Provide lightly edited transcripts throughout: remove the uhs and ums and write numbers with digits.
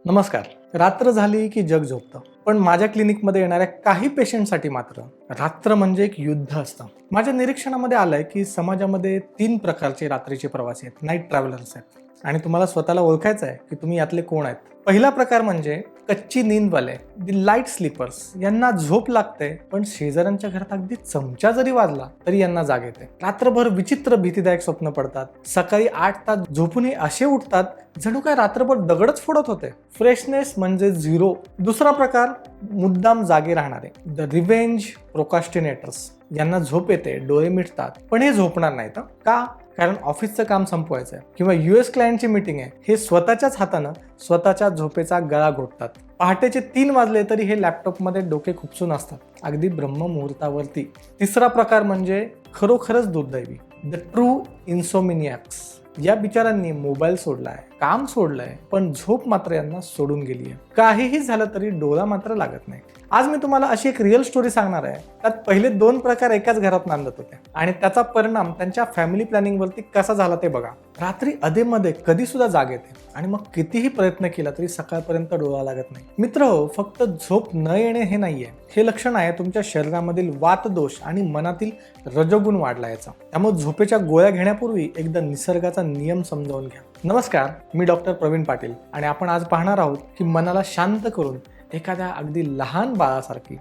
नमस्कार. रात्र झाली की जग झोपतं. पण माझ्या क्लिनिकमध्ये येणाऱ्या काही पेशंटसाठी मात्र रात्र म्हणजे एक युद्ध असतं. माझ्या निरीक्षणामध्ये आलंय की समाजामध्ये 3 प्रकारचे रात्रीचे प्रवासी आहेत, नाईट ट्रॅव्हलर्स आहेत. आणि तुम्हाला स्वतःला ओळखायचं आहे की तुम्ही यातले कोण आहेत. पहिला प्रकार म्हणजे कच्ची नींदवाले, दी लाईट स्लीपर्स. यांना झोप लागते, पण शेजाऱ्यांच्या घरात अगदी चमचा जरी वाजला तरी यांना जाग येते. रात्रभर विचित्र भीतीदायक स्वप्न पडतात. सकाळी 8 तास झोपूनही असे उठतात जणू काय रात्रभर दगडच फोडत होते. फ्रेशनेस म्हणजे झिरो. दुसरा प्रकार मुद्दाम जागे राहणारे, द रिव्हेंज प्रोकास्टिनेटर्स. यांना झोप येते, डोळे मिटतात, पण हे झोपणार नाहीत. का? कारण ऑफिसचं काम संपवायचं आहे किंवा US क्लायंटची मीटिंग आहे. हे स्वतःच्याच हातानं स्वतःच्या झोपेचा गळा घोटतात. पहाटेचे 3 वाजले तरी हे लॅपटॉपमध्ये डोके खुपसून असतात, अगदी ब्रह्ममुहूर्तावरती. तिसरा प्रकार म्हणजे खरोखरच दुर्दैवी, द ट्रू इन्सोमिनियाक्स. या बिचारांनी मोबाईल सोडलाय, काम सोडलंय, पण झोप मात्र यांना सोडून गेली आहे. काहीही झालं तरी डोळा मात्र लागत नाही. आज मी तुम्हाला अशी एक रिअल स्टोरी सांगणार आहे. त्यात पहिले 2 प्रकार एकाच घरात नांदत होते आणि त्याचा परिणाम त्यांच्या फॅमिली प्लॅनिंग वरती कसा झाला ते बघा. रात्री अधेमध्ये कधी सुद्धा जाग येते आणि मग कितीही प्रयत्न केला तरी सकाळपर्यंत डोळा लागत नाही. मित्र, फक्त झोप न येणे हे नाहीये. हे लक्षण आहे तुमच्या शरीरामधील वातदोष आणि मनातील रजोगुण वाढला याचा. त्यामुळे झोपेच्या गोळ्या घेण्यापूर्वी एकदा निसर्गाचा नियम समजावून घ्या. नमस्कार, मी डॉक्टर प्रवीण पाटील आणि आपण आज पाहणार आहोत की मनाला शांत करून एखाद्या अगदी लहान बाळासारखी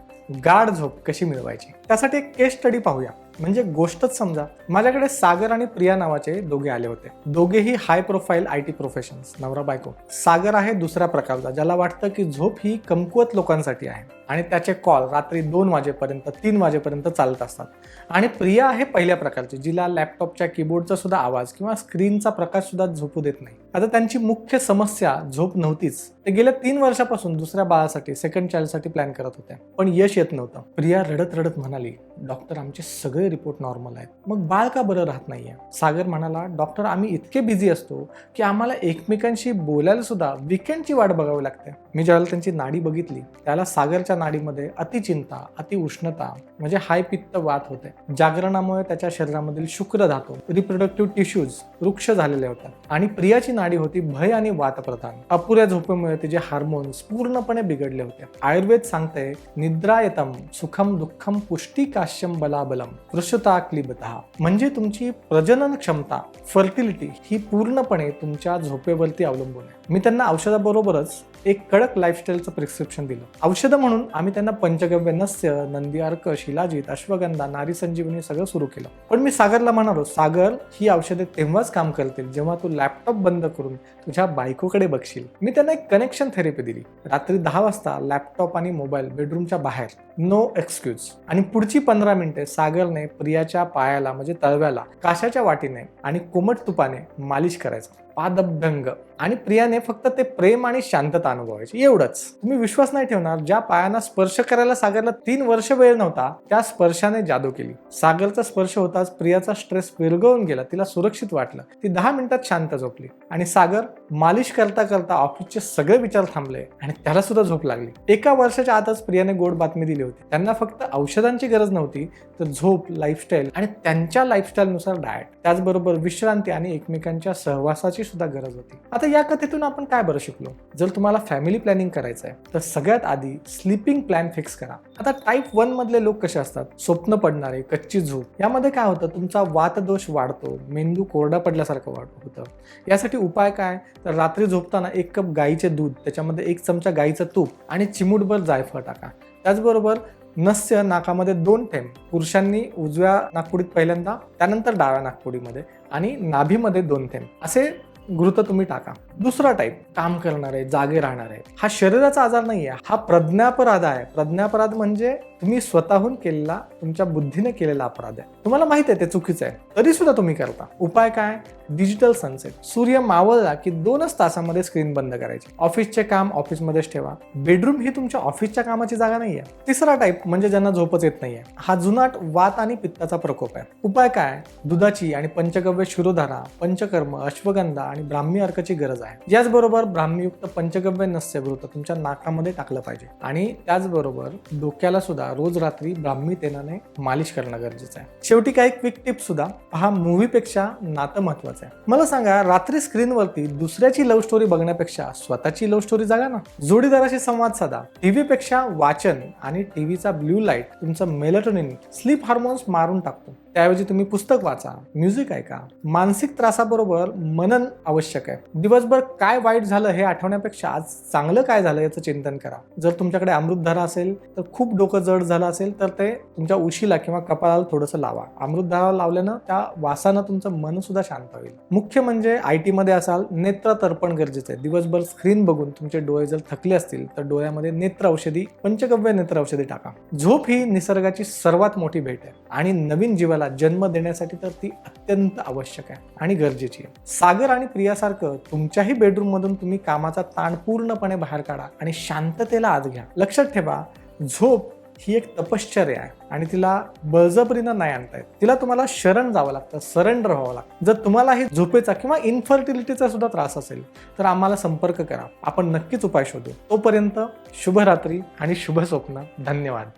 गाढ झोप कशी मिळवायची. त्यासाठी एक केस स्टडी पाहूया. म्हणजे गोष्टच समजा. माझ्याकडे सागर आणि प्रिया नावाचे दोघे आले होते. दोघेही हाय प्रोफाईल IT प्रोफेशन्स, नवरा बायको. सागर आहे दुसऱ्या प्रकारचा, ज्याला वाटतं की झोप ही कमकुवत लोकांसाठी आहे आणि त्याचे कॉल रात्री 2 वाजेपर्यंत 3 वाजेपर्यंत चालत असतात. आणि प्रिया आहे पहिल्या प्रकारची, जिला लॅपटॉपच्या कीबोर्डचा सुद्धा आवाज किंवा स्क्रीनचा प्रकाश सुद्धा झोपू देत नाही. आता त्यांची मुख्य समस्या झोप नव्हतीच. ते गेल्या 3 वर्षापासून दुसऱ्या बाळासाठी, सेकंड चाइल्डसाठी प्लॅन करत होत्या, पण यश येत नव्हतं. प्रिया रडत रडत म्हणाली, डॉक्टर आमचे सगळे रिपोर्ट नॉर्मल आहेत, मग बाळ का बरं राहत नाहीये? सागर म्हणाला, डॉक्टर आम्ही इतके बिझी असतो की आम्हाला एकमेकांशी बोलायला सुद्धा वीकेंडची वाट बघावी लागते. मी ज्यावेळेला त्यांची नाडी बघितली त्याला सागरच्या नाडीमध्ये अतिचिंता, अतिउष्णता म्हणजे हाय पित्त वात होते. जागरणामुळे त्याच्या शरीरामधील शुक्र धातू, रिप्रोडक्टिव्ह टिश्यूज वृक्ष झालेले होते आणि प्रियाची नाडी होती भय आणि वातप्रधान. अपुऱ्या झोपेमुळे तिचे हार्मोन्स पूर्णपणे बिघडले होते. आयुर्वेद सांगते, निद्रायतम सुखम दुःखम पुष्टिकाश्यम बलाबलम वृषता क्लिबतः. म्हणजे तुमची प्रजनन क्षमता, फर्टिलिटी ही पूर्णपणे तुमच्या झोपेवरती अवलंबून आहे. मी त्यांना औषधाबरोबरच एक कडक लाईफस्टाईलचं प्रिस्क्रिप्शन दिलं. औषधं म्हणून आम्ही त्यांना पंचगव्य, नस्य, नंदी अर्क, शिलाजीत, अश्वगंधा, नारी संजीवनी सगळं सुरू केलं. पण मी सागरला म्हणालो, सागर ही औषधे तेव्हाच काम करतील जेव्हा तू लॅपटॉप बंद करून तुझ्या बायकोकडे बघशील. मी त्यांना एक कनेक्शन थेरपी दिली. रात्री 10 वाजता लॅपटॉप आणि मोबाईल बेडरूमच्या बाहेर, नो एक्सक्यूज. आणि पुढची 15 मिनिटे सागरने प्रियाच्या पायाला म्हणजे तळव्याला काशाच्या वाटीने आणि कोमट तुपाने मालिश करायचं, पादभंग. आणि प्रियाने फक्त ते प्रेम आणि शांतता अनुभवायची, एवढंच. तुम्ही विश्वास नाही ठेवणार, ज्या पायांना स्पर्श करायला सागरला 3 वर्ष वेळ नव्हता त्या स्पर्शाने जादू केली. सागरचा स्पर्श होताच प्रियाचा स्ट्रेस विरघळून गेला, तिला सुरक्षित वाटलं. ती 10 मिनिटात शांत झोपली आणि सागर मालिश करता करता ऑफिसचे सगळे विचार थांबले आणि त्याला सुद्धा झोप लागली. 1 वर्षाच्या आतच प्रियाने गोड बातमी दिली होती. त्यांना फक्त औषधांची गरज नव्हती, तर झोप, लाईफस्टाईल आणि त्यांच्या लाईफस्टाईलनुसार डाएट, त्याचबरोबर विश्रांती आणि एकमेकांच्या सहवासाची सुद्धा गरज होती. आता या कथेतून आपण काय बरं शिकलो? जर तुम्हाला फॅमिली प्लॅनिंग करायचं आहे तर सगळ्यात आधी स्लीपिंग प्लॅन फिक्स करा. आता टाईप 1 मधले लोक कसे असतात? स्वप्न पडणारे, कच्ची झोप. यामध्ये काय होतं, तुमचा वातदोष वाढतो, मेंदू कोरडा पडल्यासारखं होतं. यासाठी उपाय काय? तर रात्री झोपताना 1 कप गाईचे दूध, त्याच्यामध्ये 1 चमचा गाईचं तूप आणि चिमूटभर जायफळ टाका. त्याचबरोबर नस्य नाकामध्ये 2 थेंब, पुरुषांनी उजव्या नाकपुडीत पहिल्यांदा, त्यानंतर डाव्या नाकपुडीमध्ये आणि नाभीमध्ये 2 थेंब असे घृत तुम्ही टाका. दुसरा टाईप, काम करणारे, जागे राहणारे. हा शरीराचा आजार नाहीये, हा प्रज्ञापराध आहे. प्रज्ञापराध म्हणजे तुम्ही स्वतःहून केलेला, तुमच्या बुद्धीने केलेला अपराध आहे. तुम्हाला माहिती आहे ते चुकीचं आहे, तरी सुद्धा तुम्ही करता. उपाय काय? Digital sunset. सूर्य मावळला की 2च तासामध्ये स्क्रीन बंद करायची. ऑफिसचे काम ऑफिसमध्येच ठेवा. बेडरूम ही तुमच्या ऑफिसच्या कामाची जागा नाहीये. तिसरा टाईप म्हणजे ज्यांना झोपच येत नाहीये. हा जुनाट वात आणि पित्ताचा प्रकोप आहे. उपाय काय? दुधाची आणि पंचगव्य शिरोधारा, पंचकर्म, अश्वगंधा आणि ब्राह्मी अर्काची गरज आहे. आहे. याचबरोबर ब्राह्मीयुक्त पंचगव्य नस्यघृत तुमच्या नाकामध्ये टाकलं पाहिजे आणि त्याचबरोबर डोक्याला सुद्धा रोज रात्री ब्राह्मी तेलाने मालिश करणं गरजेचं आहे. शेवटी काही क्विक टिप्स सुद्धा पहा, मूवीपेक्षा नातं महत्वाचं आहे. मला सांगा, रात्री स्क्रीनवरती दुसऱ्याची लव्ह स्टोरी बघण्यापेक्षा स्वतःची लव्ह स्टोरी जागा ना. जोडीदाराशी संवाद साधा. टीव्ही पेक्षा वाचन आणि टीव्हीचा ब्ल्यू लाईट तुमचं मेलाटोनिन, स्लीप हार्मोन्स मारून टाकतो. त्याऐवजी तुम्ही पुस्तक वाचा, म्युझिक ऐका. मानसिक त्रासाबरोबर मनन आवश्यक आहे. दिवसभर काय वाईट झालं हे आठवण्यापेक्षा आज चांगलं काय झालं याचं चिंतन करा. जर तुमच्याकडे अमृतधारा असेल तर खूप डोकं जड झालं असेल तर ते तुमच्या उशीला किंवा कपाळाला थोडंसं लावा. अमृतधारा लावल्यानं त्या वासानं तुमचं मन सुद्धा शांत होईल. मुख्य म्हणजे IT मध्ये असाल, नेत्र तर्पण गरजेचं आहे. दिवसभर स्क्रीन बघून तुमचे डोळे जर थकले असतील तर डोळ्यामध्ये नेत्र औषधी, पंचगव्य नेत्र औषधी टाका. झोप ही निसर्गाची सर्वात मोठी भेट आहे आणि नवीन जीवाला जन्म देण्यासाठी तर ती अत्यंत आवश्यक आहे आणि गरजेची आहे. सागर आणि प्रियासारखं तुमच्याही बेडरूम मधून तुम्ही कामाचा ताण पूर्णपणे बाहेर काढा आणि शांततेला आत घ्या. लक्षात ठेवा, झोप ही एक तपश्चर्या आहे आणि तिला बळजबरीनं नाही आणता येत. तिला तुम्हाला शरण जावं लागतं, सरेंडर व्हावं लागतं. जर तुम्हालाही झोपेचा किंवा इन्फर्टिलिटीचा सुद्धा त्रास असेल तर आम्हाला संपर्क करा. आपण नक्कीच उपाय शोधू. तोपर्यंत शुभरात्री आणि शुभ स्वप्न. धन्यवाद.